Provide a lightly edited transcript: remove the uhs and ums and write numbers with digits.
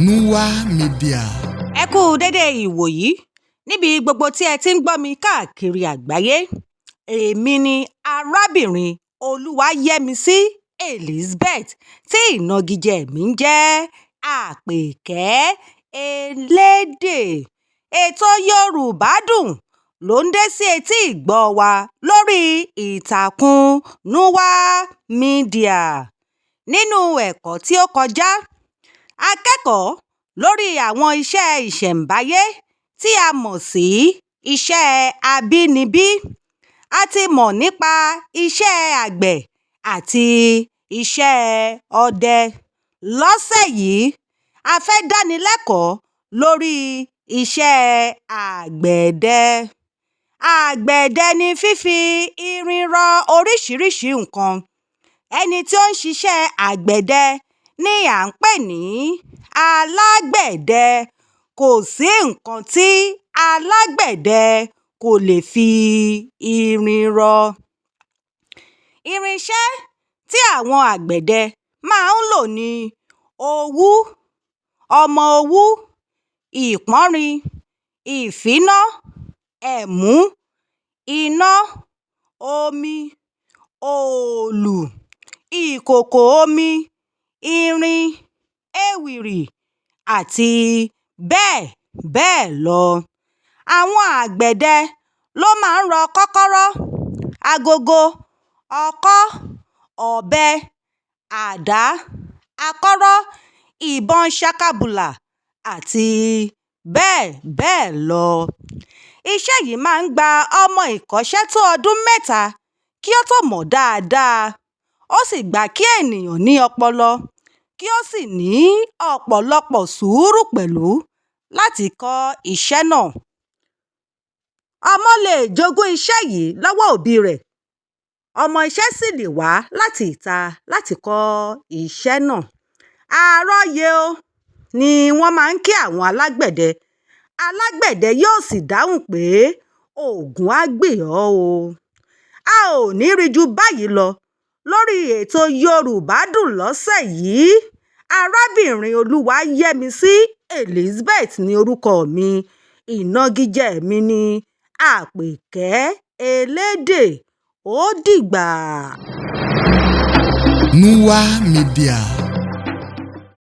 Nuwa Media. Ẹ kú dédé ìwòyí níbi gbogbo tí ẹ ti ń gbọ́ mi káàkiri àgbáyé. Èmi ni arábìnrin Olúwayẹmisí Elizabeth tí ìnagijẹ mi ń jẹ́ Àpèkẹ́ Elédè. Ètò Yorùbá Dùn ló ń dé sí etí ìgbọ́ wa lórí ìtàkùn Nuwa Media. Nínú ẹ̀kọ́ tí ó kọjá, a kẹ́kọ̀ọ́ lórí àwọn iṣẹ́ ìṣẹ̀ǹbáyé tí a mọ̀ sí iṣẹ́ abínibí. A ti mọ̀ nípa iṣẹ́ àgbẹ̀ àti iṣẹ́ ọdẹ. Lọ́sẹ̀ yìí, a fẹ́ dánilẹ́kọ̀ọ́ lórí iṣẹ́ àgbẹ̀dẹ. Àgbẹ̀dẹ ni fífi irin rọ oríṣiríṣi nǹkan. Ẹni tí ó ń ṣiṣẹ́ àgbẹ̀dẹ ni à ń pè ní alágbẹ̀dẹ. Kò sí nǹkan tí alágbẹ̀dẹ kò lè fi irin rọ. Irinṣẹ́ tí àwọn àgbẹ̀dẹ máa ń lò ni owú, ọmọ owú, ìpọ́nrin, ìfínná, ẹ̀mú, iná, omi, òòlù, ìkòkò omi, irin, ewìrì àti bẹ́ẹ̀ bẹ́ẹ̀ lọ. Àwọn àgbẹ̀dẹ ló máa ń rọ kọ́kọ́rọ́, agogo, ọkọ́, ọ̀bẹ, àdá, akọ́rọ́, ìbọn ṣakabùlà àti bẹ́ẹ̀ bẹ́ẹ̀ lọ. Iṣẹ́ yìí máa ń gba ọmọ ìkọ́ṣẹ́ tó ọdún mẹ́ta kí ó tó mọ̀ dáadáa. Ó sì gbà kí ènìyàn ní ọpọlọ, kí ó sì ní ọ̀pọ̀lọpọ̀ sùúrù pẹ̀lú láti kọ́ iṣẹ́ náà. Ọmọ lè jogún iṣẹ́ yìí lọ́wọ́ òbí rẹ̀. Ọmọ iṣẹ́ sì lè wá láti ìta láti kọ́ iṣẹ́ náà. Àrọ́yè o ni wọ́n máa ń kí àwọn alágbẹ̀dẹ. Alágbẹ̀dẹ yóò sì dáhùn pé Ògún á gbè ọ́ o. A ò ní rí ju báyìí lọ lórí ètò Yorùbá Dùn lọ́sẹ̀ yìí. Arábìnrin Olúwayẹmisí Elizabeth ni orúkọ mi. Ìnagijẹ mi ni Àpèkẹ́ Elédè. Ó dìgbà. Nuwa Media.